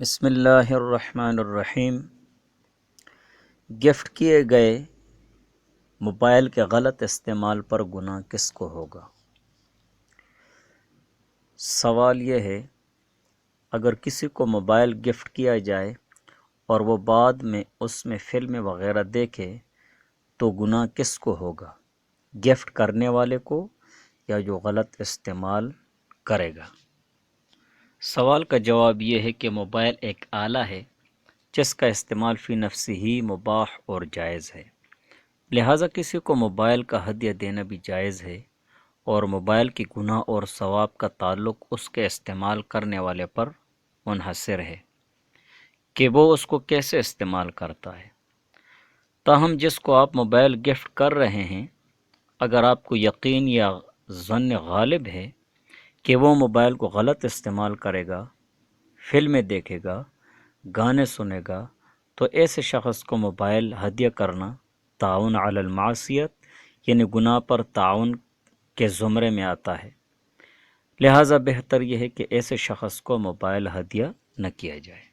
بسم اللہ الرحمن الرحیم۔ گفٹ کیے گئے موبائل کے غلط استعمال پر گناہ کس کو ہوگا؟ سوال یہ ہے، اگر کسی کو موبائل گفٹ کیا جائے اور وہ بعد میں اس میں فلمیں وغیرہ دیکھے تو گناہ کس کو ہوگا؟ گفٹ کرنے والے کو یا جو غلط استعمال کرے گا؟ سوال کا جواب یہ ہے کہ موبائل ایک آلہ ہے جس کا استعمال فی نفس ہی مباح اور جائز ہے، لہٰذا کسی کو موبائل کا ہدیہ دینا بھی جائز ہے، اور موبائل کی گناہ اور ثواب کا تعلق اس کے استعمال کرنے والے پر منحصر ہے کہ وہ اس کو کیسے استعمال کرتا ہے۔ تاہم جس کو آپ موبائل گفٹ کر رہے ہیں، اگر آپ کو یقین یا ظن غالب ہے کہ وہ موبائل کو غلط استعمال کرے گا، فلمیں دیکھے گا، گانے سنے گا، تو ایسے شخص کو موبائل ہدیہ کرنا تعاون علی المعصیت یعنی گناہ پر تعاون کے زمرے میں آتا ہے، لہٰذا بہتر یہ ہے کہ ایسے شخص کو موبائل ہدیہ نہ کیا جائے۔